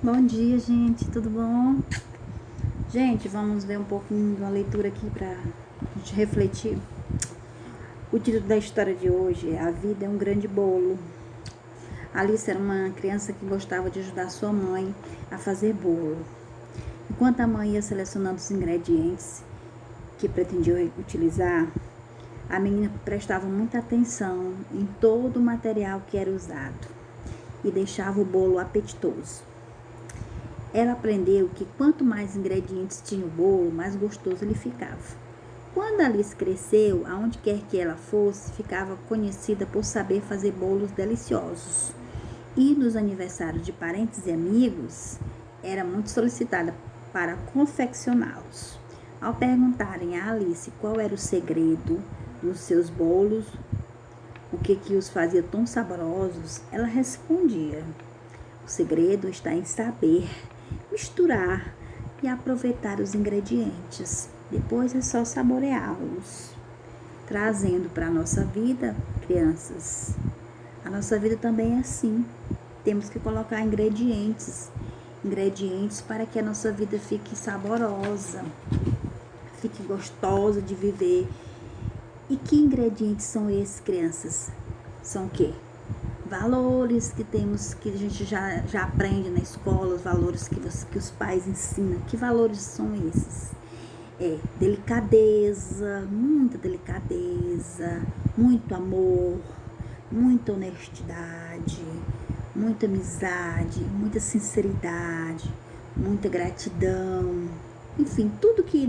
Bom dia, gente, tudo bom? Gente, vamos ver um pouquinho de uma leitura aqui para a gente refletir. O título da história de hoje é A Vida é um Grande Bolo. Alice era uma criança que gostava de ajudar sua mãe a fazer bolo. Enquanto a mãe ia selecionando os ingredientes que pretendia utilizar, a menina prestava muita atenção em todo o material que era usado e deixava o bolo apetitoso. Ela aprendeu que quanto mais ingredientes tinha o bolo, mais gostoso ele ficava. Quando Alice cresceu, aonde quer que ela fosse, ficava conhecida por saber fazer bolos deliciosos. E nos aniversários de parentes e amigos, era muito solicitada para confeccioná-los. Ao perguntarem a Alice qual era o segredo nos seus bolos, o que os fazia tão saborosos, ela respondia: o segredo está em saber misturar e aproveitar os ingredientes. Depois é só saboreá-los. Trazendo para a nossa vida, crianças, a nossa vida também é assim. Temos que colocar ingredientes para que a nossa vida fique saborosa, fique gostosa de viver. E que ingredientes são esses, crianças? São o quê? Valores que temos, que a gente já aprende na escola, os valores que os pais ensinam. Que valores são esses? Delicadeza, muita delicadeza, muito amor, muita honestidade, muita amizade, muita sinceridade, muita gratidão. Enfim, tudo que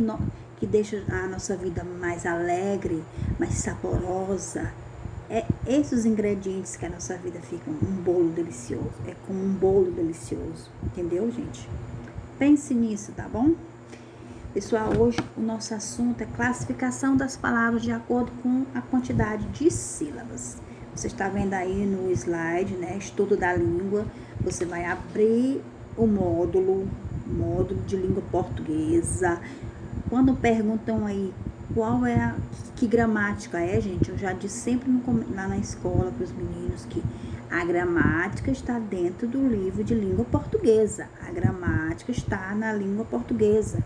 deixa a nossa vida mais alegre, mais saborosa. É esses ingredientes que a nossa vida fica um bolo delicioso. É como um bolo delicioso. Entendeu, gente? Pense nisso, tá bom? Pessoal, hoje o nosso assunto é classificação das palavras de acordo com a quantidade de sílabas. Você está vendo aí no slide, né? Estudo da língua. Você vai abrir o módulo de língua portuguesa. Quando perguntam aí qual é que gramática é, gente, eu já disse sempre lá na escola para os meninos que a gramática está dentro do livro de língua portuguesa. A gramática está na língua portuguesa.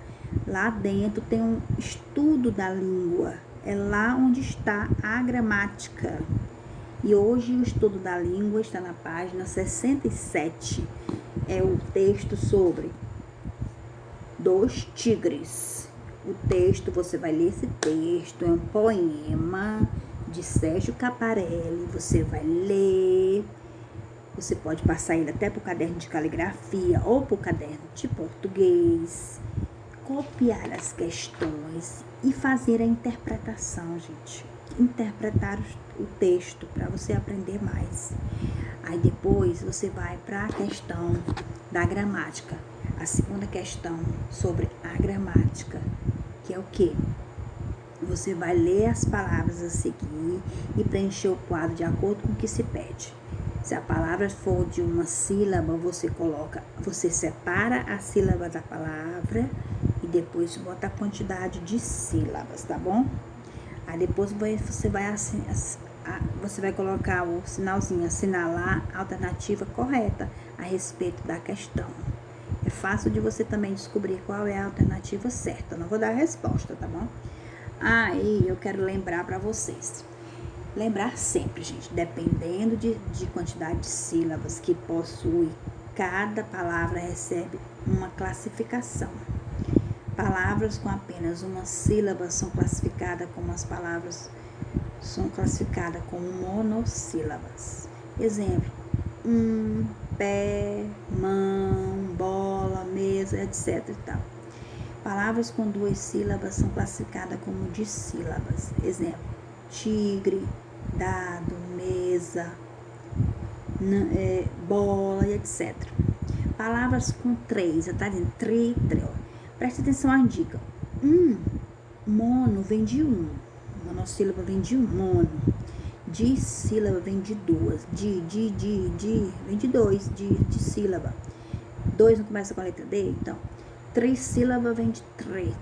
Lá dentro tem um estudo da língua. É lá onde está a gramática. E hoje o estudo da língua está na página 67. É o texto sobre Dois Tigres. O texto, você vai ler esse texto, é um poema de Sérgio Caparelli. Você vai ler, você pode passar ele até para o caderno de caligrafia ou para o caderno de português, copiar as questões e fazer a interpretação, gente. Interpretar o texto para você aprender mais. Aí depois você vai para a questão da gramática. A segunda questão sobre a gramática, que é o quê? Você vai ler as palavras a seguir e preencher o quadro de acordo com o que se pede. Se a palavra for de uma sílaba, você separa a sílaba da palavra e depois bota a quantidade de sílabas, tá bom? Aí depois você vai colocar o sinalzinho, assinalar a alternativa correta a respeito da questão. É fácil de você também descobrir qual é a alternativa certa. Eu não vou dar a resposta, tá bom? Aí eu quero lembrar para vocês. Lembrar sempre, gente, dependendo de quantidade de sílabas que possui, cada palavra recebe uma classificação. Palavras com apenas uma sílaba são classificadas como monossílabas. Exemplo: pé, mão, bola, mesa, etc. e tal. Palavras com duas sílabas são classificadas como dissílabas. Exemplo: tigre, dado, mesa, bola, etc. Palavras com três, tá dizendo tri, presta atenção à dica. Mono vem de um, monossílaba vem de um, mono. Dissílaba vem de duas, vem de dois, de sílaba. Dois não começa com a letra D, então. Trissílaba vem de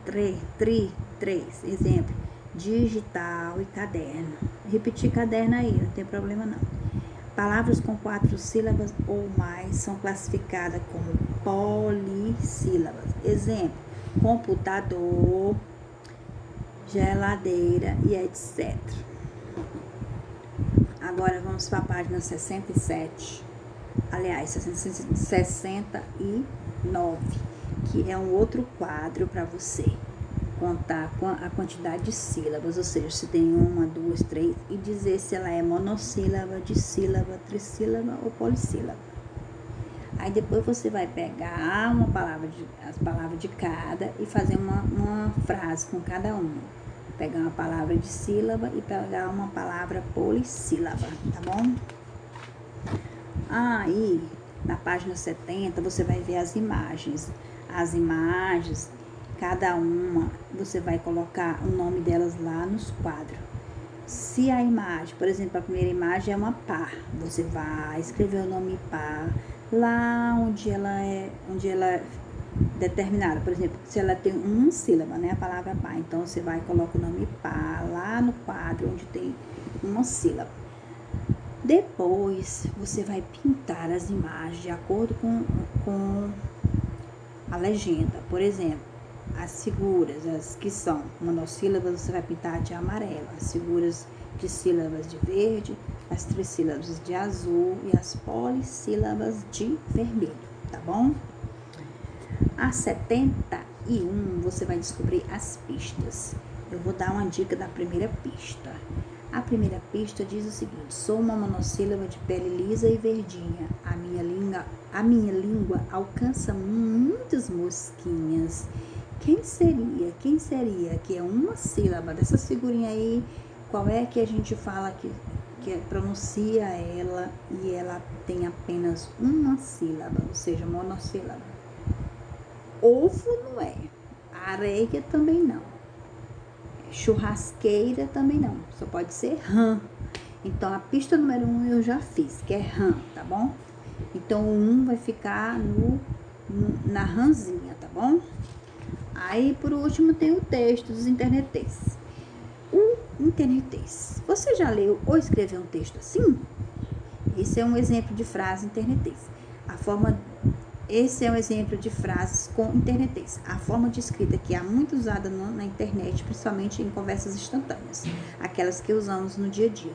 três. Exemplo: digital e caderno. Repetir caderno aí, não tem problema não. Palavras com 4 sílabas ou mais são classificadas como polissílabas. Exemplo, computador, geladeira e etc. Agora vamos para a página 67. Aliás, 69, que é um outro quadro para você contar a quantidade de sílabas, ou seja, se tem 1, 2, 3, e dizer se ela é monossílaba, dissílaba, trissílaba ou polissílaba. Aí depois você vai pegar as palavras de cada e fazer uma frase com cada uma. Pegar uma palavra de sílaba e pegar uma palavra polissílaba, tá bom? Aí, na página 70, você vai ver as imagens. As imagens, cada uma, você vai colocar o nome delas lá nos quadros. Se a imagem, por exemplo, a primeira imagem é uma pá, você vai escrever o nome pá lá onde ela é determinada. Por exemplo, se ela tem uma sílaba, né, a palavra pá, então você vai colocar o nome pá lá no quadro onde tem uma sílaba. Depois, você vai pintar as imagens de acordo com a legenda. Por exemplo, as figuras, as que são monossílabas, você vai pintar de amarelo. As figuras de sílabas de verde, as trissílabas de azul e as polissílabas de vermelho, tá bom? A 71, você vai descobrir as pistas. Eu vou dar uma dica da primeira pista. A primeira pista diz o seguinte: sou uma monossílaba de pele lisa e verdinha. A minha língua alcança muitas mosquinhas. Quem seria? Que é uma sílaba dessa figurinha aí? Qual é que a gente fala que pronuncia ela e ela tem apenas uma sílaba, ou seja, monossílaba? Ovo não é. Areia também não. Churrasqueira também não, só pode ser rã. Então a pista número 1 eu já fiz, que é rã, tá bom? Então o 1 vai ficar na rãzinha, tá bom? Aí por último tem o texto dos internetês. O internetês, você já leu ou escreveu um texto assim? Esse é um exemplo de frase internetês. Esse é um exemplo de frases com internetês. A forma de escrita que é muito usada na internet, principalmente em conversas instantâneas, aquelas que usamos no dia a dia.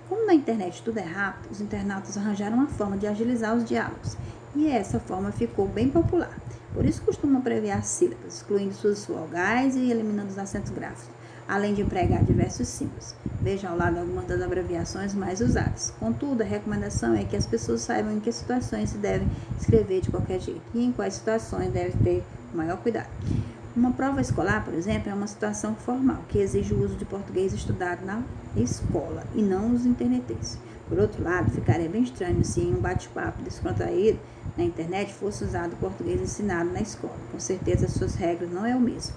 Como na internet tudo é rápido, os internautas arranjaram uma forma de agilizar os diálogos, e essa forma ficou bem popular. Por isso costumam abreviar sílabas, excluindo suas vogais e eliminando os acentos gráficos, além de empregar diversos símbolos. Veja ao lado algumas das abreviações mais usadas. Contudo, a recomendação é que as pessoas saibam em que situações se deve escrever de qualquer jeito e em quais situações deve ter maior cuidado. Uma prova escolar, por exemplo, é uma situação formal que exige o uso de português estudado na escola e não os internetês. Por outro lado, ficaria bem estranho se em um bate-papo descontraído na internet fosse usado o português ensinado na escola. Com certeza, as suas regras não é o mesmo.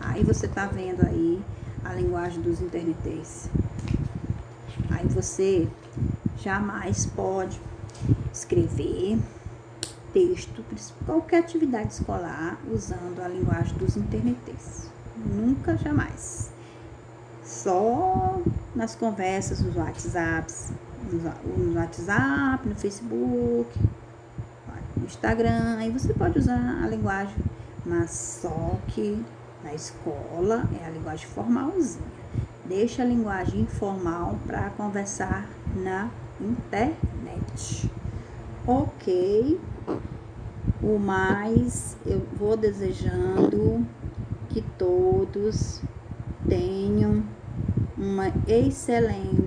Aí você tá vendo aí a linguagem dos internetês. Aí você jamais pode escrever texto, qualquer atividade escolar, usando a linguagem dos internetês. Nunca, jamais. Só nas conversas, nos WhatsApps, no Facebook, no Instagram, aí você pode usar a linguagem, mas só que na escola é a linguagem formalzinha. Deixa a linguagem informal para conversar na internet. Ok. O mais, eu vou desejando que todos tenham uma excelente